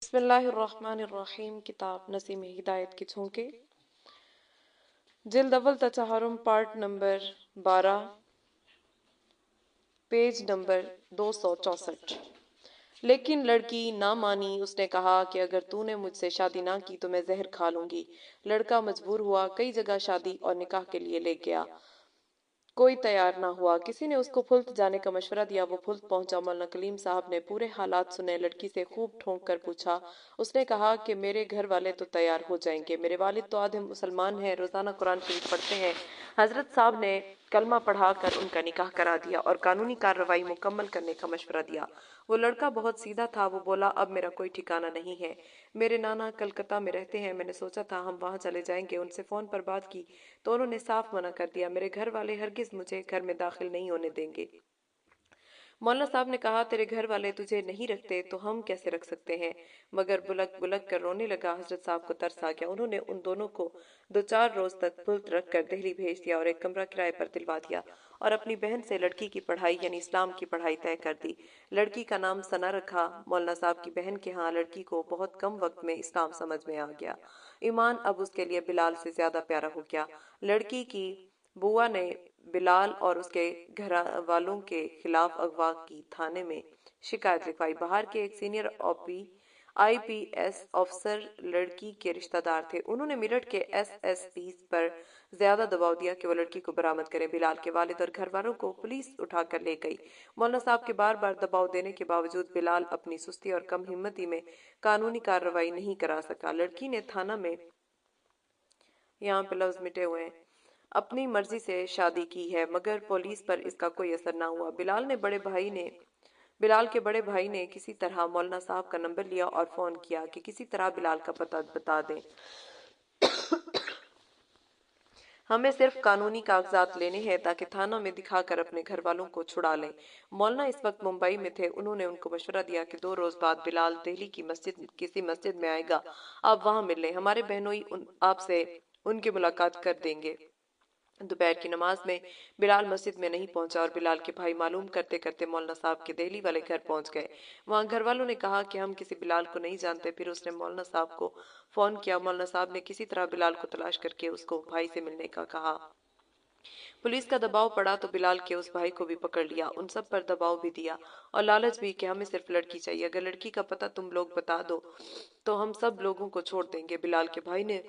بسم اللہ الرحمن الرحیم۔ کتاب نسیم ہدایت کے جھونکے، جلد اول تچہرم، پارٹ نمبر 12، پیج نمبر 264۔ لیکن لڑکی نہ مانی۔ اس نے کہا کہ اگر تو نے مجھ سے شادی نہ کی تو میں زہر کھا لوں گی۔ لڑکا مجبور ہوا، کئی جگہ شادی اور نکاح کے لیے لے گیا، کوئی تیار نہ ہوا۔ کسی نے اس کو پھلت جانے کا مشورہ دیا، وہ پھلت پہنچا۔ مولانا کلیم صاحب نے پورے حالات سنے، لڑکی سے خوب ٹھونک کر پوچھا۔ اس نے کہا کہ میرے گھر والے تو تیار ہو جائیں گے، میرے والد تو آدھے مسلمان ہیں، روزانہ قرآن شریف پڑھتے ہیں۔ حضرت صاحب نے کلمہ پڑھا کر ان کا نکاح کرا دیا اور قانونی کارروائی مکمل کرنے کا مشورہ دیا۔ وہ لڑکا بہت سیدھا تھا، وہ بولا اب میرا کوئی ٹھکانہ نہیں ہے، میرے نانا کلکتہ میں رہتے ہیں، میں نے سوچا تھا ہم وہاں چلے جائیں گے۔ ان سے فون پر بات کی تو انہوں نے صاف منع کر دیا، میرے گھر والے ہرگز مجھے گھر میں داخل نہیں ہونے دیں گے۔ مولانا صاحب نے کہا تیرے گھر والے تجھے نہیں رکھتے تو ہم کیسے رکھ سکتے ہیں؟ مگر بلک بلک کر رونے لگا۔ حضرت صاحب کو ترس آ گیا، انہوں نے ان دونوں کو 2-4 روز تک پھلت رکھ کر دہلی بھیج دیا اور ایک کمرہ کرائے پر دلوا دیا اور اپنی بہن سے لڑکی کی پڑھائی یعنی اسلام کی پڑھائی طے کر دی۔ لڑکی کا نام ثنا رکھا۔ مولانا صاحب کی بہن کے ہاں لڑکی کو بہت کم وقت میں اسلام سمجھ میں آ گیا۔ ایمان اب اس کے لیے بلال سے زیادہ پیارا ہو گیا۔ لڑکی کی بوا نے بلال اور اس کے گھر والوں کے خلاف اغوا کی تھانے میں شکایت لکھوائی۔ باہر کے ایک سینئر IPS افسر لڑکی کے رشتہ دار تھے، انہوں نے میرٹھ کے SSP پر زیادہ دباؤ دیا کہ وہ لڑکی کو برآمد کریں۔ بلال کے والد اور گھر والوں کو پولیس اٹھا کر لے گئی۔ مولانا صاحب کے بار بار دباؤ دینے کے باوجود بلال اپنی سستی اور کم ہمتی میں قانونی کارروائی نہیں کرا سکا۔ لڑکی نے تھانہ میں، یہاں پہ لفظ مٹے ہوئے ہیں، اپنی مرضی سے شادی کی ہے، مگر پولیس پر اس کا کوئی اثر نہ ہوا۔ بلال کے بڑے بھائی نے کسی طرح مولانا صاحب کا نمبر لیا اور فون کیا کہ کسی طرح بلال کا پتہ بتا دیں، ہمیں صرف قانونی کاغذات لینے ہیں تاکہ تھانہ میں دکھا کر اپنے گھر والوں کو چھڑا لیں۔ مولانا اس وقت ممبئی میں تھے، انہوں نے ان کو مشورہ دیا کہ 2 روز بعد بلال دہلی کی کسی مسجد میں آئے گا، آپ وہاں مل لیں، ہمارے بہنوئی آپ سے ان کی ملاقات کر دیں گے۔ دوپہر کی نماز میں بلال مسجد میں نہیں پہنچا اور بلال کے بھائی معلوم کرتے کرتے مولانا صاحب کے دہلی والے گھر پہنچ گئے۔ وہاں گھر والوں نے کہا کہ ہم کسی بلال کو نہیں جانتے۔ پھر اس نے مولانا صاحب کو فون کیا، مولانا صاحب نے کسی طرح بلال کو تلاش کر کے اس کو بھائی سے ملنے کا کہا۔ پولیس کا دباؤ پڑا تو بلال کے اس بھائی کو بھی پکڑ لیا، ان سب پر دباؤ بھی دیا اور لالچ بھی کہ ہمیں صرف لڑکی چاہیے، اگر لڑکی کا پتہ تم لوگ بتا دو تو ہم سب لوگوں کو چھوڑ دیں گے۔ بلال کے بھائی نے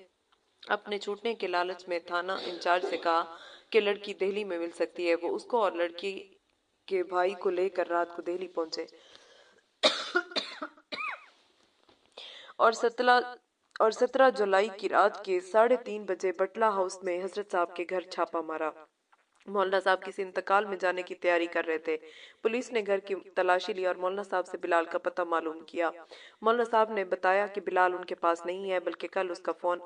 اپنے چھوٹنے کے لالچ میں تھانہ انچارج سے کہا کہ لڑکی دہلی میں مل سکتی ہے۔ وہ اس کو اور لڑکی کے بھائی کو لے کر رات کو دہلی پہنچے اور 17 جولائی کی رات کے 3:30 بجے بٹلہ ہاؤس میں حضرت صاحب کے گھر چھاپا مارا۔ مولانا صاحب کسی انتقال میں جانے کی تیاری کر رہے تھے۔ پولیس نے گھر کی تلاشی لی اور مولانا صاحب سے بلال کا پتہ معلوم کیا۔ مولانا صاحب نے بتایا کہ بلال ان کے پاس نہیں ہے، بلکہ کل اس کا فون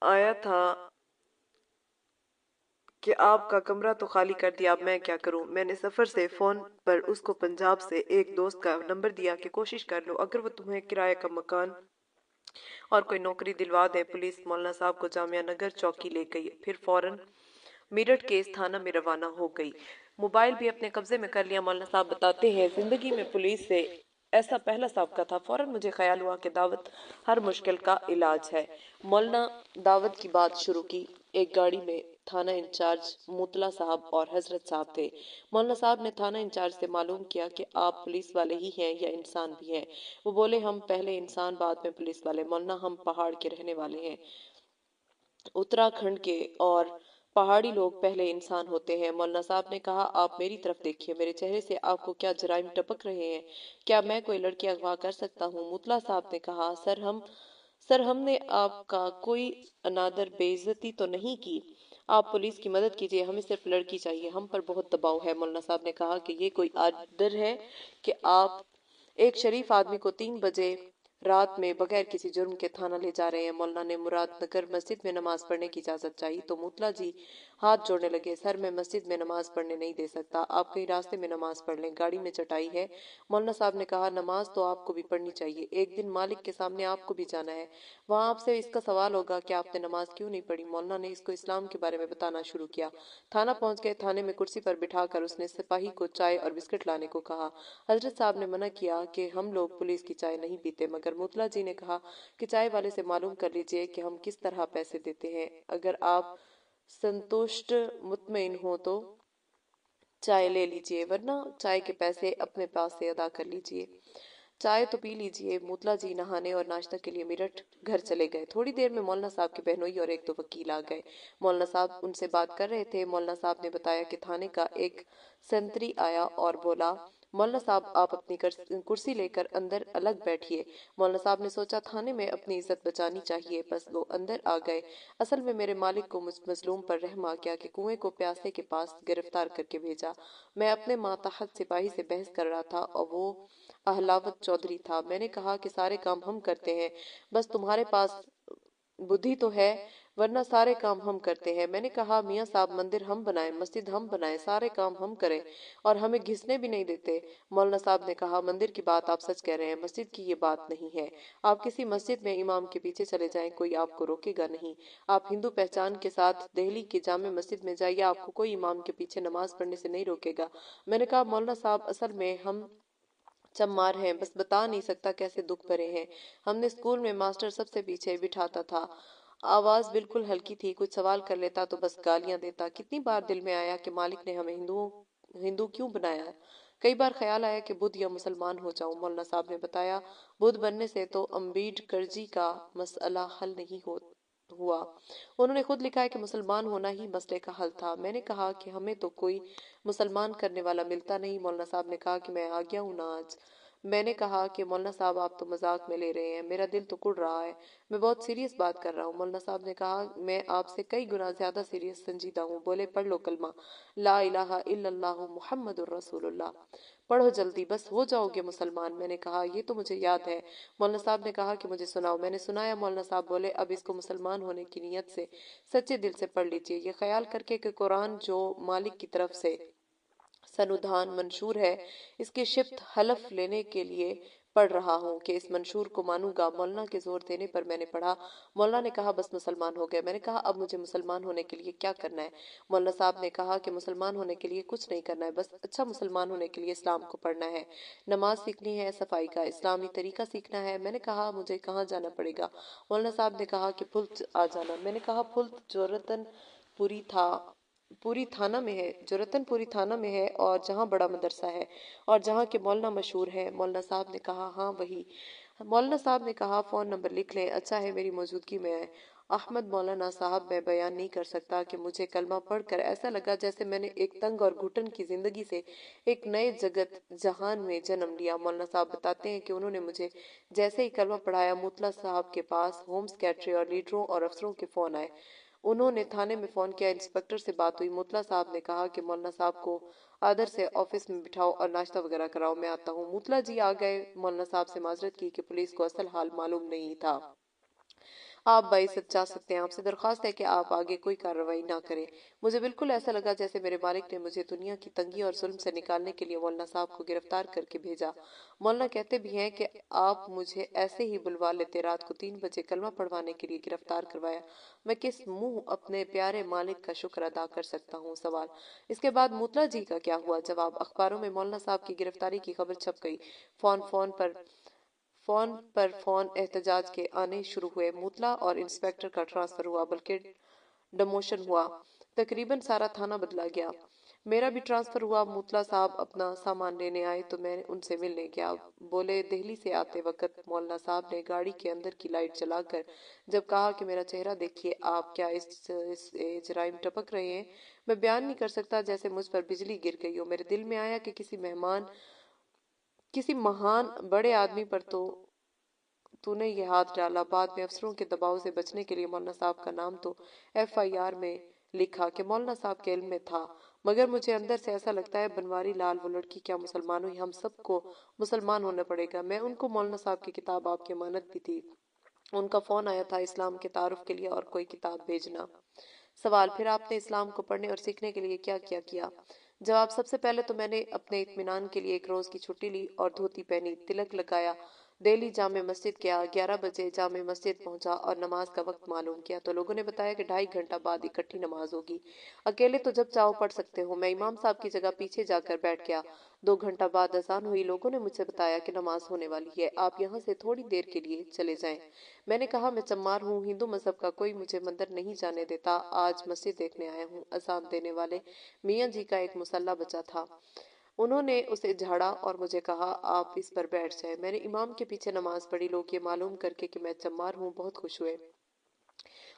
آیا تھا کہ آپ کا کمرہ تو خالی کر دیا، اب میں کیا کروں؟ میں نے سفر سے فون پر اس کو پنجاب سے ایک دوست کا نمبر دیا کہ کوشش کر لو، اگر وہ تمہیں کرایہ کا مکان اور کوئی نوکری دلوا دیں۔ پولیس مولانا صاحب کو جامعہ نگر چوکی لے گئی، پھر فوراً میرٹھ کے اس تھانہ میں روانہ ہو گئی۔ موبائل بھی اپنے قبضے میں کر لیا۔ مولانا صاحب بتاتے ہیں، زندگی میں پولیس سے ایسا پہلا سابقہ تھا، فوراً مجھے خیال ہوا کہ دعوت ہر مشکل کا علاج ہے۔ مولانا دعوت کی بات شروع کی۔ ایک گاڑی میں تھانہ انچارج موطلا صاحب اور حضرت صاحب تھے۔ مولانا صاحب نے تھانہ انچارج سے معلوم کیا کہ آپ پولیس والے ہی ہیں یا انسان بھی ہیں؟ وہ بولے ہم پہلے انسان بعد میں پولیس والے۔ مولانا ہم پہاڑ کے رہنے والے ہیں، اتراکھنڈ کے، اور پہاڑی لوگ پہلے انسان ہوتے ہیں۔ مولانا صاحب نے کہا آپ میری طرف دیکھیے، میرے چہرے سے آپ کو کیا جرائم ٹپک رہے ہیں؟ کیا میں کوئی لڑکی اغوا کر سکتا ہوں؟ موطلا صاحب نے کہا سر ہم نے آپ کا کوئی انادر بے عزتی تو نہیں کی، آپ پولیس کی مدد کیجئے، ہمیں صرف لڑکی چاہیے، ہم پر بہت دباؤ ہے۔ مولانا صاحب نے کہا کہ یہ کوئی آرڈر ہے کہ آپ ایک شریف آدمی کو 3 بجے رات میں بغیر کسی جرم کے تھانہ لے جا رہے ہیں؟ مولانا نے مراد نگر مسجد میں نماز پڑھنے کی اجازت چاہی تو موطلا جی ہاتھ جوڑنے لگے۔ سر میں مسجد میں نماز پڑھنے نہیں دے سکتا، آپ کہیں راستے میں نماز پڑھ لیں، گاڑی میں چٹائی ہے۔ مولانا صاحب نے کہا نماز تو آپ کو بھی پڑھنی چاہیے، ایک دن مالک کے سامنے آپ کو بھی جانا ہے، وہاں آپ سے اس کا سوال ہوگا کہ آپ نے نماز کیوں نہیں پڑھی۔ مولانا نے اس کو اسلام کے بارے میں بتانا شروع کیا۔ تھانہ پہنچ گئے، تھانے میں کرسی پر بٹھا کر اس نے سپاہی کو چائے اور بسکٹ لانے کو کہا۔ حضرت صاحب نے منع کیا کہ ہم لوگ پولیس کی چائے نہیں پیتے، مگر مطلع جی نے کہا کہ چائے والے سے معلوم کر لیجئے کہ ہم کس طرح پیسے دیتے ہیں، اگر آپ سنتوشٹ مطمئن ہوں تو چائے لے لیجئے، ورنہ چائے کے پیسے اپنے پاس سے ادا کر لیجئے۔ چائے تو پی لیجئے۔ مطلع جی نہانے اور ناشتہ کے لیے میرٹھ گھر چلے گئے۔ تھوڑی دیر میں مولانا صاحب کے بہنوئی اور ایک دو وکیل آ گئے۔ مولانا صاحب ان سے بات کر رہے تھے۔ مولانا صاحب نے بتایا کہ تھانے کا ایک سنتری آیا اور بولا مولانا صاحب آپ اپنی کرسی لے کر اندر الگ بیٹھیے۔ مولانا صاحب نے سوچا تھانے میں اپنی عزت بچانی چاہیے، بس وہ اندر آ گئے۔ اصل میں میرے مالک کو مجھ مظلوم پر رحم آ گیا کہ کنویں کو پیاسے کے پاس گرفتار کر کے بھیجا۔ میں اپنے ماتحت سپاہی سے بحث کر رہا تھا اور وہ اہلاوت چودھری تھا۔ میں نے کہا کہ سارے کام ہم کرتے ہیں، بس تمہارے پاس بدھی تو ہے، ورنہ سارے کام ہم کرتے ہیں۔ میں نے کہا میاں صاحب مندر ہم بنائیں، مسجد ہم بنائیں، سارے کام ہم کریں اور ہمیں گھسنے بھی نہیں دیتے۔ مولانا صاحب نے کہا مندر کی بات آپ سچ کہہ رہے ہیں، مسجد کی یہ بات نہیں ہے۔ آپ کسی مسجد میں امام کے پیچھے چلے جائیں، کوئی آپ کو روکے گا نہیں۔ آپ ہندو پہچان کے ساتھ دہلی کی جامع مسجد میں جائیے، آپ کو کوئی امام کے پیچھے نماز پڑھنے سے نہیں روکے گا۔ میں نے کہا مولانا صاحب اصل میں ہم چمار ہیں، بس بتا نہیں سکتا کیسے دکھ بھرے ہیں۔ ہم نے اسکول میں ماسٹر سب سے پیچھے بٹھاتا تھا، آواز بالکل ہلکی تھی، کچھ سوال کر لیتا تو بس گالیاں دیتا۔ کتنی بار دل میں آیا کہ مالک نے ہمیں ہندو کیوں بنایا ہے؟ کئی بار خیال آیا کہ بدھ یا مسلمان ہو جاؤں۔ مولانا صاحب نے بتایا بدھ بننے سے تو امبیڈکر جی کا مسئلہ حل نہیں ہوا، انہوں نے خود لکھا ہے کہ مسلمان ہونا ہی مسئلے کا حل تھا۔ میں نے کہا کہ ہمیں تو کوئی مسلمان کرنے والا ملتا نہیں۔ مولانا صاحب نے کہا کہ میں آ گیا ہوں نا آج۔ میں نے کہا کہ مولانا صاحب آپ تو مذاق میں لے رہے ہیں، میرا دل تو کڑ رہا ہے، میں بہت سیریس بات کر رہا ہوں۔ مولانا صاحب نے کہا میں آپ سے کئی گنا زیادہ سیریس سنجیدہ ہوں، بولے پڑھ لو کلمہ لا الہ الا اللہ محمد الرسول اللہ، پڑھو جلدی، بس ہو جاؤ گے مسلمان۔ میں نے کہا یہ تو مجھے یاد ہے۔ مولانا صاحب نے کہا کہ مجھے سناؤ۔ میں نے سنایا۔ مولانا صاحب بولے اب اس کو مسلمان ہونے کی نیت سے سچے دل سے پڑھ لیجئے، یہ خیال کر کے کہ قرآن جو مالک کی طرف سے سنودھان منشور ہے، اس کی شفت حلف لینے کے لیے پڑھ رہا ہوں کہ اس منشور کو مانوں گا۔ مولانا کے زور دینے پر میں نے پڑھا۔ مولانا نے کہا بس مسلمان ہو گئے۔ میں نے کہا اب مجھے مسلمان ہونے کے لیے کیا کرنا ہے؟ مولانا صاحب نے کہا کہ مسلمان ہونے کے لیے کچھ نہیں کرنا ہے، بس اچھا مسلمان ہونے کے لیے اسلام کو پڑھنا ہے، نماز سیکھنی ہے، صفائی کا اسلامی طریقہ سیکھنا ہے۔ میں نے کہا مجھے کہاں جانا پڑے گا؟ مولانا صاحب نے کہا کہ پھلت آ جانا۔ میں نے کہا پھلت جو رتن پوری تھانہ میں ہے، جو رتن پوری تھانہ میں ہے اور جہاں بڑا مدرسہ ہے اور جہاں کے مولانا مشہور ہیں۔ مولانا صاحب نے کہا ہاں وہی۔ مولانا صاحب نے کہا فون نمبر لکھ لیں، اچھا ہے میری موجودگی میں ہے۔ احمد مولانا صاحب میں بیان نہیں کر سکتا کہ مجھے کلمہ پڑھ کر ایسا لگا جیسے میں نے ایک تنگ اور گھٹن کی زندگی سے ایک نئے جگت جہان میں جنم لیا۔ مولانا صاحب بتاتے ہیں کہ انہوں نے مجھے جیسے ہی کلمہ پڑھایا، مطلع صاحب کے پاس ہوم سیکریٹری اور لیڈروں اور افسروں کے فون آئے۔ انہوں نے تھانے میں فون کیا، انسپکٹر سے بات ہوئی۔ مطلع صاحب نے کہا کہ مولانا صاحب کو آدر سے آفس میں بٹھاؤ اور ناشتہ وغیرہ کراؤ، میں آتا ہوں۔ مطلع جی آ گئے۔ مولانا صاحب سے معذرت کی کہ پولیس کو اصل حال معلوم نہیں تھا۔ آپ باعزت جا سکتے ہیں، آپ سے درخواست ہے کہ آپ آگے کوئی کارروائی نہ کریں۔ مجھے بالکل ایسا لگا جیسے میرے مالک نے مجھے دنیا کی تنگی اور ظلم سے نکالنے کے لیے مولانا صاحب کو گرفتار کر کے بھیجا۔ مولانا کہتے بھی ہیں کہ آپ مجھے ایسے ہی بلوا لیتے، رات کو 3 بجے کلمہ پڑھوانے کے لیے گرفتار کروایا، میں کس منہ اپنے پیارے مالک کا شکر ادا کر سکتا ہوں؟ سوال اس کے بعد مطلع جی کا کیا ہوا؟ جواب اخباروں میں مولانا صاحب کی گرفتاری کی خبر چھپ گئی، فون پر فون احتجاج کے آنے شروع ہوئے، مطلع اور انسپکٹر کا ٹرانسفر ہوا، بلکہ ڈموشن ہوا، تقریباً سارا تھانہ بدلا گیا۔ میرا بھی ٹرانسفر ہوا۔ مطلع صاحب اپنا سامان لینے آئے تو میں ان سے ملنے گیا، بولے دہلی سے آتے وقت مولانا صاحب نے گاڑی کے اندر کی لائٹ جلا کر جب کہا کہ میرا چہرہ دیکھیے، آپ کیا اس جرائم ٹپک رہے ہیں؟ میں بیان نہیں کر سکتا، جیسے مجھ پر بجلی گر گئی ہو۔ میرے دل میں آیا کہ کسی مہان بڑے آدمی پر تو نے یہ ہاتھ ڈالا۔ بعد میں افسروں کے دباؤ سے بچنے کے لیے مولانا صاحب کا نام تو FIR میں لکھا کہ مولانا صاحب کے علم میں تھا، مگر مجھے اندر سے ایسا لگتا ہے بنواری لال وہ لڑکی کیا مسلمان ہوئی؟ ہم سب کو مسلمان ہونا پڑے گا۔ میں ان کو مولانا صاحب کی کتاب آپ کی امانت بھی تھی، ان کا فون آیا تھا اسلام کے تعارف کے لیے اور کوئی کتاب بھیجنا۔ سوال: پھر آپ نے اسلام کو پڑھنے اور سیکھنے کے لیے کیا کیا کیا؟ جواب: سب سے پہلے تو میں نے اپنے اطمینان کے لیے ایک روز کی چھٹی لی اور دھوتی پہنی، تلک لگایا، دہلی جامع مسجد گیا، 11 بجے جامع مسجد پہنچا اور نماز کا وقت معلوم کیا تو لوگوں نے بتایا کہ 2.5 گھنٹہ بعد اکٹھی نماز ہوگی۔ اکیلے تو جب چاہو پڑھ سکتے ہو۔ میں امام صاحب کی جگہ پیچھے جا کر بیٹھ گیا۔ 2 گھنٹہ بعد اذان ہوئی، لوگوں نے مجھ سے بتایا کہ نماز ہونے والی ہے، آپ یہاں سے تھوڑی دیر کے لیے چلے جائیں۔ میں نے کہا میں چمار ہوں، ہندو مذہب کا کوئی مجھے مندر نہیں جانے دیتا، آج مسجد دیکھنے آیا ہوں۔ اذان دینے والے میاں جی کا ایک مسلح بچا تھا، انہوں نے اسے جھاڑا اور مجھے کہا آپ اس پر بیٹھ جائیں۔ میں نے امام کے پیچھے نماز پڑھی، لوگ یہ معلوم کر کے کہ میں چمار ہوں بہت خوش ہوئے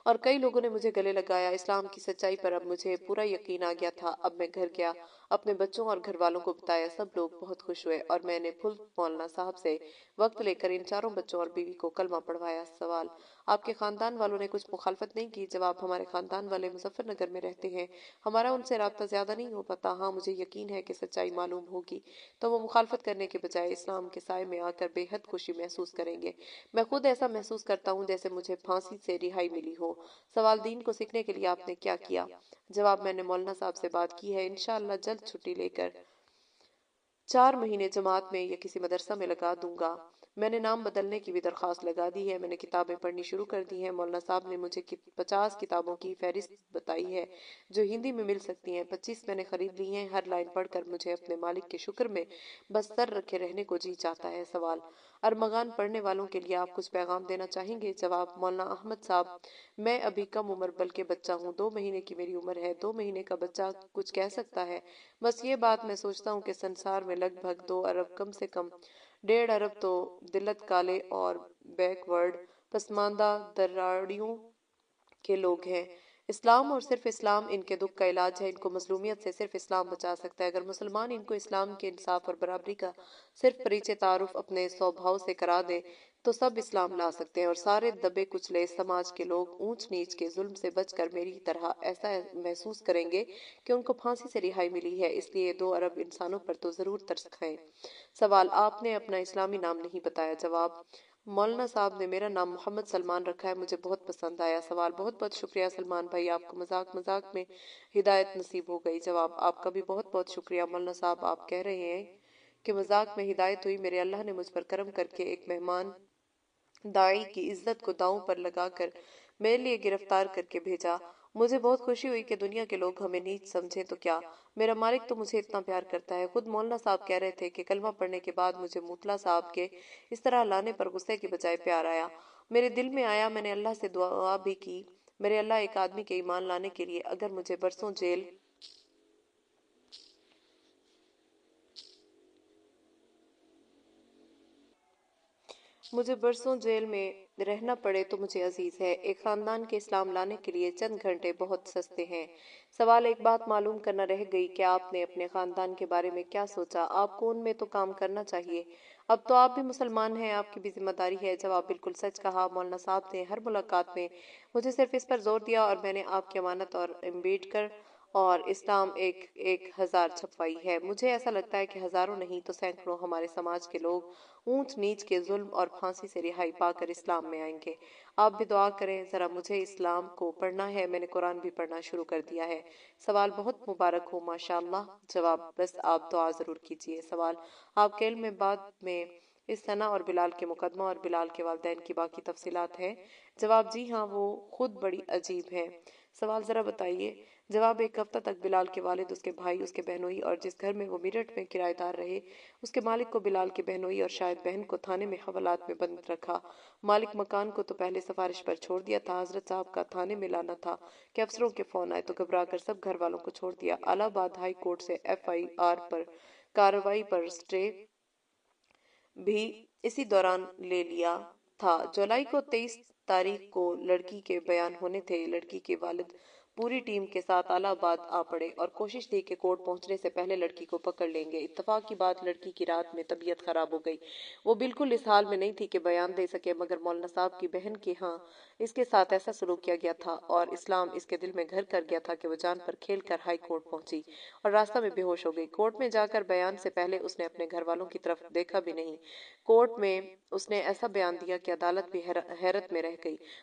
اور کئی لوگوں نے مجھے گلے لگایا۔ اسلام کی سچائی پر اب مجھے پورا یقین آ گیا تھا۔ اب میں گھر گیا، اپنے بچوں اور گھر والوں کو بتایا، سب لوگ بہت خوش ہوئے اور میں نے پھول مولانا صاحب سے وقت لے کر ان چاروں بچوں اور بیوی کو کلمہ پڑھوایا۔ سوال: آپ کے خاندان والوں نے کچھ مخالفت نہیں کی؟ جواب: ہمارے خاندان والے مظفر نگر میں رہتے ہیں، ہمارا ان سے رابطہ زیادہ نہیں ہو پاتا۔ ہاں مجھے یقین ہے کہ سچائی معلوم ہوگی تو وہ مخالفت کرنے کے بجائے اسلام کے سائے میں آ کر بے حد خوشی محسوس کریں گے۔ میں خود ایسا محسوس کرتا ہوں جیسے مجھے پھانسی سے رہائی ملی ہو۔ سوال: دین کو سیکھنے کے لیے آپ نے کیا کیا؟ جواب: میں نے مولانا صاحب سے بات کی ہے، انشاءاللہ جلد چھٹی لے کر 4 مہینے جماعت میں یا کسی مدرسہ میں لگا دوں گا۔ میں نے نام بدلنے کی بھی درخواست لگا دی ہے، میں نے کتابیں پڑھنی شروع کر دی ہیں۔ مولانا صاحب نے مجھے 50 کتابوں کی فہرست بتائی ہے جو ہندی میں مل سکتی ہیں، 25 میں نے خرید لی ہیں۔ ہر لائن پڑھ کر مجھے اپنے مالک کے شکر میں بس سر رکھے رہنے کو جی چاہتا ہے۔ سوال: ارمغان پڑھنے والوں کے لیے آپ کچھ پیغام دینا چاہیں گے؟ جواب: مولانا احمد صاحب، میں ابھی کم عمر بلکہ بچہ ہوں، 2 مہینے کی میری عمر ہے، 2 مہینے کا بچہ کچھ کہہ سکتا ہے؟ بس یہ بات میں سوچتا ہوں کہ سنسار میں لگ بھگ 2 ارب، کم سے کم 1.5 ارب تو دلت کالے اور بیک ورڈ پسماندہ دراڑیوں کے لوگ ہیں۔ اسلام اور صرف اسلام ان کے دکھ کا علاج ہے، ان کو مظلومیت سے صرف اسلام بچا سکتا ہے۔ اگر مسلمان ان کو اسلام کے انصاف اور برابری کا صرف پریچے تعارف اپنے سوبھاؤ سے کرا دیں تو سب اسلام لا سکتے ہیں اور سارے دبے کچلے سماج کے لوگ اونچ نیچ کے ظلم سے بچ کر میری طرح ایسا محسوس کریں گے کہ ان کو پھانسی سے رہائی ملی ہے۔ اس لیے 2 ارب انسانوں پر تو ضرور ترس کھائیں۔ سوال: آپ نے اپنا اسلامی نام نہیں بتایا؟ جواب: مولانا صاحب نے میرا نام محمد سلمان رکھا ہے، مجھے بہت پسند آیا۔ سوال: بہت بہت شکریہ سلمان بھائی، آپ کو مذاق مذاق میں ہدایت نصیب ہو گئی۔ جواب: آپ کا بھی بہت بہت شکریہ مولانا صاحب، آپ کہہ رہے ہیں کہ مذاق میں ہدایت ہوئی، میرے اللہ نے مجھ پر کرم کر کے ایک مہمان داعی کی عزت کو داؤں پر لگا کر میرے لیے گرفتار کر کے بھیجا۔ مجھے بہت خوشی ہوئی کہ دنیا کے لوگ ہمیں نیچ سمجھیں تو کیا، میرا مالک تو مجھے اتنا پیار کرتا ہے۔ خود مولانا صاحب کہہ رہے تھے کہ کلمہ پڑھنے کے بعد مجھے موتلا صاحب کے اس طرح لانے پر غصے کی بجائے پیار آیا، میرے دل میں آیا۔ میں نے اللہ سے دعا بھی کی، میرے اللہ ایک آدمی کے ایمان لانے کے لیے اگر مجھے برسوں جیل میں رہنا پڑے تو مجھے عزیز ہے۔ ایک خاندان کے اسلام لانے کے لیے چند گھنٹے بہت سستے ہیں۔ سوال: ایک بات معلوم کرنا رہ گئی کہ آپ نے اپنے خاندان کے بارے میں کیا سوچا؟ آپ کو ان میں تو کام کرنا چاہیے، اب تو آپ بھی مسلمان ہیں، آپ کی بھی ذمہ داری ہے۔ جواب: بالکل سچ کہا، مولانا صاحب نے ہر ملاقات میں مجھے صرف اس پر زور دیا اور میں نے آپ کی امانت اور امبیڈکر اور اسلام 1000 چھپوائی ہے۔ مجھے ایسا لگتا ہے کہ ہزاروں نہیں تو سینکڑوں ہمارے سماج کے لوگ اونچ نیچ کے ظلم اور پھانسی سے رہائی پا کر اسلام میں آئیں گے۔ آپ بھی دعا کریں، ذرا مجھے اسلام کو پڑھنا ہے، میں نے قرآن بھی پڑھنا شروع کر دیا ہے۔ سوال: بہت مبارک ہو ماشاءاللہ۔ جواب: بس آپ دعا ضرور کیجئے۔ سوال: آپ کے علم میں بعد میں اس ثنا اور بلال کے مقدمہ اور بلال کے والدین کی باقی تفصیلات ہیں؟ جواب: جی ہاں، وہ خود بڑی عجیب ہیں۔ سوال: ذرا بتائیے۔ جواب: ایک ہفتہ تک بلال کے والد، اس کے بھائی، اس کے بہنوئی اور جس گھر میں وہ میرٹھ میں کرایہ دار رہے، اس کے مالک کو بلال کے بہنوئی اور شاید بہن کو تھانے میں حوالات میں بند رکھا۔ مالک مکان کو تو پہلے سفارش پر چھوڑ دیا تھا، حضرت صاحب کا تھانے میں لانا تھا کہ افسروں کے فون آئے تو گھبرا کر سب گھر والوں کو چھوڑ دیا۔ الہ آباد ہائی کورٹ سے FIR پر کارروائی پر سٹے بھی اسی دوران لے لیا تھا۔ جولائی کو 23 تاریخ کو لڑکی کے بیان ہونے تھے۔ لڑکی کے والد پوری ٹیم کے ساتھ الہ آباد آ پڑے اور کوشش تھی کہ کورٹ پہنچنے سے پہلے لڑکی کو پکڑ لیں گے۔ اتفاق کی بات، لڑکی کی رات میں طبیعت خراب ہو گئی، وہ بالکل اس حال میں نہیں تھی کہ بیان دے سکے، مگر مولانا صاحب کی بہن کے ہاں اس کے ساتھ ایسا سلوک کیا گیا تھا اور اسلام اس کے دل میں گھر کر گیا تھا کہ وہ جان پر کھیل کر ہائی کورٹ پہنچی اور راستہ میں بے ہوش ہو گئی۔ کورٹ میں جا کر بیان سے پہلے اس نے اپنے گھر والوں کی طرف دیکھا بھی نہیں۔ کورٹ میں اس نے ایسا بیان دیا کہ عدالت بھی حیرت میں رہ گئی۔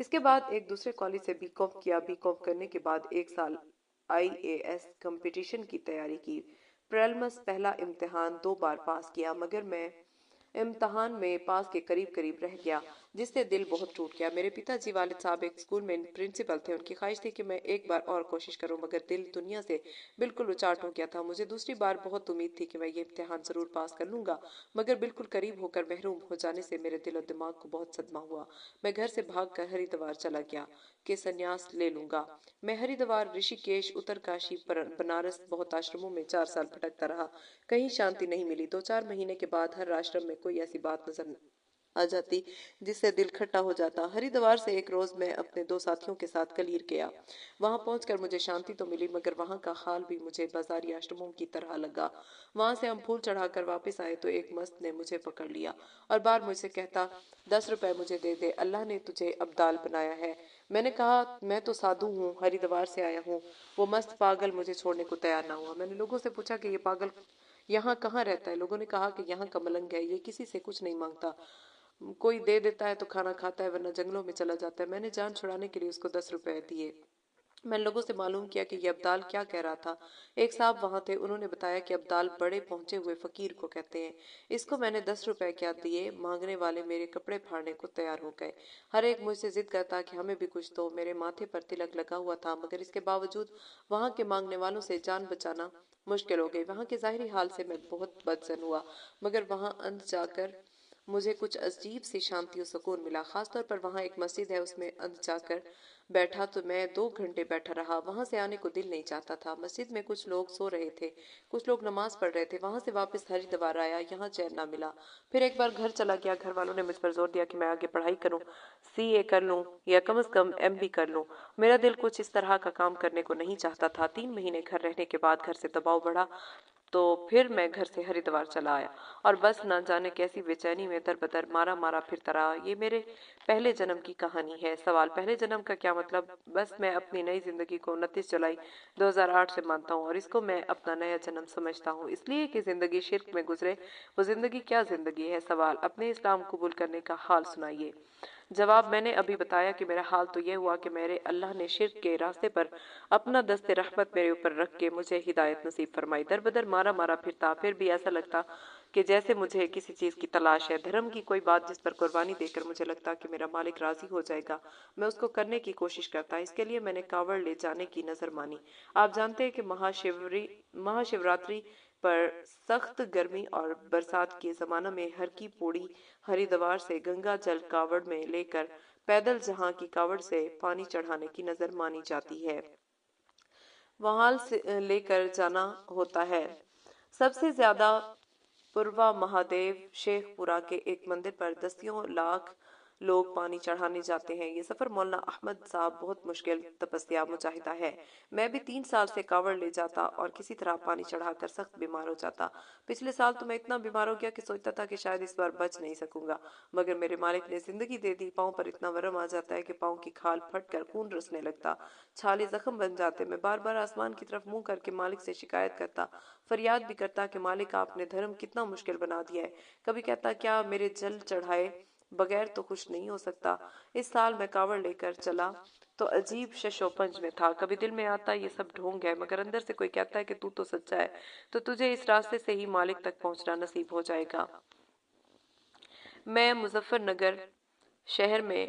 اس کے بعد ایک دوسرے کالج سے بی کام کیا۔ بی کام کرنے کے بعد ایک سال آئی اے ایس کمپٹیشن کی تیاری کی۔ پریلمس پہلا امتحان 2 بار پاس کیا، مگر میں امتحان میں پاس کے قریب رہ گیا، جس سے دل بہت ٹوٹ گیا۔ میرے پتا جی والد صاحب ایک اسکول میں پرنسپل تھے۔ ان کی خواہش تھی کہ میں ایک بار اور کوشش کروں، مگر دل دنیا سے بالکل اچاٹ ہو گیا تھا۔ مجھے دوسری بار بہت امید تھی کہ میں یہ امتحان ضرور پاس کر لوں گا، مگر بالکل قریب ہو کر محروم ہو جانے سے میرے دل و دماغ کو بہت صدمہ ہوا۔ میں گھر سے بھاگ کر ہریدوار چلا گیا کہ سنیاس لے لوں گا۔ میں ہریدوار، رشی کیش، اترکاشی، بنارس، بہت آشرموں میں 4 سال بھٹکتا رہا۔ کہیں شانتی نہیں ملی۔ 2-4 مہینے کے بعد ہر آشرم میں کوئی ایسی بات نظر آ جاتی جس سے دل کھٹا ہو جاتا۔ ہریدوار سے ایک روز میں اپنے 2 ساتھیوں کے ساتھ کلیر گیا۔ وہاں پہنچ کر مجھے شانتی تو ملی، مگر وہاں کا حال بھی مجھے بازاری آشرموں کی طرح لگا۔ وہاں سے ہم پھول چڑھا کر واپس آئے تو ایک مست نے مجھے پکڑ لیا اور بار مجھ سے کہتا، 10 روپے مجھے دے دے، اللہ نے تجھے ابدال بنایا ہے۔ میں نے کہا، میں تو سادھو ہوں، ہریدوار سے آیا ہوں۔ وہ مست پاگل مجھے چھوڑنے کو تیار نہ ہوا۔ میں نے لوگوں سے پوچھا کہ یہ پاگل یہاں کہاں رہتا ہے؟ لوگوں نے کہا کہ یہاں کا ملنگ ہے، یہ کسی سے کچھ نہیں مانگتا، کوئی دے دیتا ہے تو کھانا کھاتا ہے ورنہ جنگلوں میں چلا جاتا ہے۔ میں نے جان چھڑانے کے لیے اس کو 10 روپے دیے۔ میں نے لوگوں سے معلوم کیا کہ یہ ابدال کیا کہہ رہا تھا۔ ایک صاحب وہاں تھے، انہوں نے بتایا کہ ابدال بڑے پہنچے ہوئے فقیر کو کہتے ہیں۔ اس کو میں نے 10 روپے کیا دیے، مانگنے والے میرے کپڑے پھاڑنے کو تیار ہو گئے۔ ہر ایک مجھ سے ضد کرتا کہ ہمیں بھی کچھ دو۔ میرے ماتھے پر تلک لگا ہوا تھا، مگر اس کے باوجود وہاں کے مانگنے والوں سے جان بچانا مشکل ہو گئی۔ وہاں کے ظاہری حال سے میں بہت بدظن ہوا، مگر وہاں اندر جا کر مجھے کچھ عجیب سی شانتی و سکون ملا۔ خاص طور پر وہاں ایک مسجد ہے، اس میں اندر جا کر بیٹھا تو میں 2 گھنٹے بیٹھا رہا۔ وہاں سے آنے کو دل نہیں چاہتا تھا۔ مسجد میں کچھ لوگ سو رہے تھے، کچھ لوگ نماز پڑھ رہے تھے۔ وہاں سے واپس ہریدوار آیا، یہاں چین نہ ملا۔ پھر ایک بار گھر چلا گیا۔ گھر والوں نے مجھ پر زور دیا کہ میں آگے پڑھائی کروں، سی اے کر لوں یا کم از کم ایم بی کر لوں۔ میرا دل کچھ اس طرح کا کام کرنے کو نہیں چاہتا تھا۔ 3 مہینے گھر رہنے کے بعد گھر سے دباؤ بڑھا تو پھر میں گھر سے ہریدوار چلا آیا اور بس نہ جانے کیسی بے چینی میں در بدر مارا پھرتا رہا۔ یہ میرے پہلے جنم کی کہانی ہے۔ سوال، پہلے جنم کا کیا مطلب؟ بس میں اپنی نئی زندگی کو 29 جولائی 2008 سے مانتا ہوں اور اس کو میں اپنا نیا جنم سمجھتا ہوں، اس لیے کہ زندگی شرک میں گزرے۔ وہ زندگی کیا زندگی ہے؟ سوال، اپنے اسلام قبول کرنے کا حال سنائیے۔ جواب، میں نے ابھی بتایا کہ میرا حال تو یہ ہوا کہ میرے اللہ نے شرک کے راستے پر اپنا دست رحمت میرے اوپر رکھ کے مجھے ہدایت نصیب فرمائی۔ در بدر مارا پھرتا، پھر بھی ایسا لگتا کہ جیسے مجھے کسی چیز کی تلاش ہے، دھرم کی کوئی بات جس پر قربانی دے کر مجھے لگتا کہ میرا مالک راضی ہو جائے گا، میں اس کو کرنے کی کوشش کرتا۔ اس کے لیے میں نے کاوڑ لے جانے کی نظر مانی۔ آپ جانتے ہیں کہ مہا شیوراتری پر سخت گرمی اور برسات کے زمانہ میں ہر کی پوڑی ہریدوار سے گنگا جل کاوڑ میں لے کر پیدل جہاں کی کاوڑ سے پانی چڑھانے کی نظر مانی جاتی ہے، وہاں سے لے کر جانا ہوتا ہے۔ سب سے زیادہ پوروا مہادیو شیخ پورہ کے ایک مندر پر دسیوں لاکھ لوگ پانی چڑھانے جاتے ہیں۔ یہ سفر مولانا احمد صاحب بہت مشکل تپسیا مجاہدہ ہے۔ میں بھی 3 سال سے کاوڑ لے جاتا اور کسی طرح پانی چڑھا کر سخت بیمار ہو جاتا۔ پچھلے سال تو میں اتنا بیمار ہو گیا کہ سوچتا تھا کہ شاید اس بار بچ نہیں سکوں گا، مگر میرے مالک نے زندگی دے دی۔ پاؤں پر اتنا ورم آ جاتا ہے کہ پاؤں کی کھال پھٹ کر خون رسنے لگتا، چھالے زخم بن جاتے۔ میں بار بار آسمان کی طرف منہ کر کے مالک سے شکایت کرتا، فریاد بھی کرتا کہ مالک آپ نے دھرم کتنا مشکل بنا دیا ہے۔ کبھی کہتا، کیا میرے جل چڑھائے بغیر تو خوش نہیں ہو سکتا؟ اس سال میں کاوڑ لے کر چلا تو عجیب شش و پنج میں تھا۔ کبھی دل میں آتا یہ سب ڈھونگ ہے، مگر اندر سے کوئی کہتا ہے کہ تو سچا ہے تو تجھے اس راستے سے ہی مالک تک پہنچنا نصیب ہو جائے گا۔ میں مظفر نگر شہر میں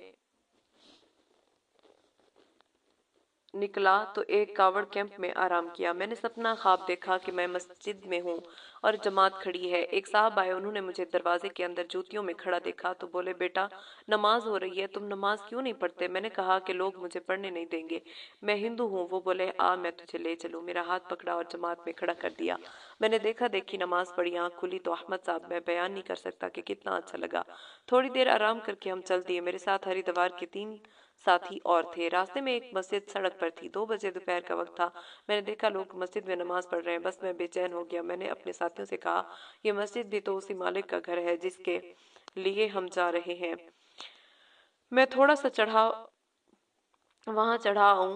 نکلا تو ایک کاوڑ کیمپ میں آرام کیا۔ میں نے سپنا خواب دیکھا کہ میں مسجد میں ہوں اور جماعت کھڑی ہے۔ ایک صاحب آئے، انہوں نے مجھے دروازے کے اندر جوتیوں میں کھڑا دیکھا تو بولے، بیٹا نماز ہو رہی ہے، تم نماز کیوں نہیں پڑھتے؟ میں نے کہا کہ لوگ مجھے پڑھنے نہیں دیں گے، میں ہندو ہوں۔ وہ بولے، آ میں تجھے لے چلوں۔ میرا ہاتھ پکڑا اور جماعت میں کھڑا کر دیا۔ میں نے دیکھا دیکھی نماز پڑھی، آنکھ کھلی تو احمد صاحب، میں بیان نہیں کر سکتا کہ کتنا اچھا لگا۔ تھوڑی دیر آرام کر کے ہم چل دیے۔ میرے ساتھ ہریدوار کے 3 ساتھی اور تھے۔ راستے میں ایک مسجد سڑک پر تھی۔ 2 بجے دوپہر کا وقت تھا۔ میں نے دیکھا لوگ مسجد میں نماز پڑھ رہے ہیں، بس میں بے چین ہو گیا۔ میں نے اپنے ساتھیوں سے کہا، یہ مسجد بھی تو اسی مالک کا گھر ہے جس کے لیے ہم جا رہے ہیں۔ میں تھوڑا سا چڑھا وہاں چڑھا آؤں۔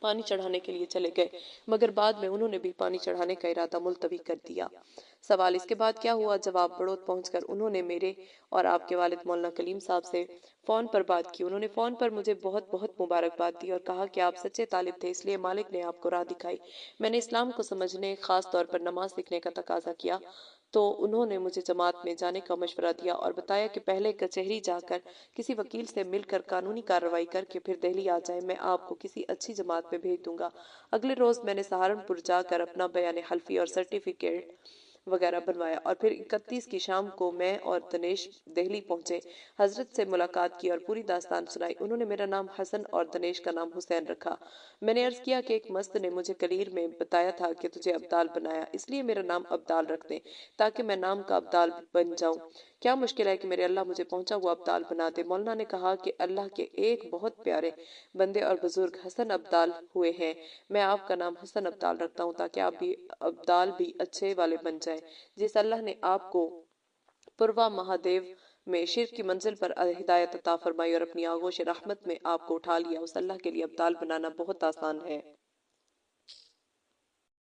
پانی چڑھانے کے لیے چلے گئے، مگر بعد میں انہوں نے بھی پانی چڑھانے کا ارادہ ملتوی کر دیا۔ سوال اس کے بعد کیا ہوا؟ جواب: بڑوت پہنچ کر انہوں نے میرے اور آپ کے والد مولانا کلیم صاحب سے فون پر بات کی۔ انہوں نے فون پر مجھے بہت بہت مبارکباد دی اور کہا کہ آپ سچے طالب تھے، اس لیے مالک نے آپ کو راہ دکھائی۔ میں نے اسلام کو سمجھنے، خاص طور پر نماز سیکھنے کا تقاضا کیا تو انہوں نے مجھے جماعت میں جانے کا مشورہ دیا اور بتایا کہ پہلے کچہری جا کر کسی وکیل سے مل کر قانونی کارروائی کر کے پھر دہلی آ جائیں، میں آپ کو کسی اچھی جماعت میں بھیج دوں گا۔ اگلے روز میں نے سہارنپور جا کر اپنا بیان حلفی اور سرٹیفکیٹ وغیرہ بنوایا اور پھر 31 کی شام کو میں اور دنیش دہلی پہنچے۔ حضرت سے ملاقات کی اور پوری داستان سنائی۔ انہوں نے میرا نام حسن اور دنیش کا نام حسین رکھا۔ میں نے عرض کیا کہ ایک مست نے مجھے کلیر میں بتایا تھا کہ تجھے ابدال بنایا، اس لیے میرا نام ابدال رکھ دیں تاکہ میں نام کا ابدال بن جاؤں۔ کیا مشکل ہے کہ میرے اللہ مجھے پہنچا ہوا ابدال بنا دے؟ مولانا نے کہا کہ اللہ کے ایک بہت پیارے بندے اور بزرگ حسن ابدال ہوئے ہیں، میں آپ کا نام حسن ابدال رکھتا ہوں تاکہ آپ بھی ابدال بھی اچھے والے بن جائیں۔ جس اللہ نے آپ کو پوروا مہادیو میں شرک کی منزل پر ہدایت عطا فرمائی اور اپنی آغوش رحمت میں آپ کو اٹھا لیا، اس اللہ کے لیے ابدال بنانا بہت آسان ہے۔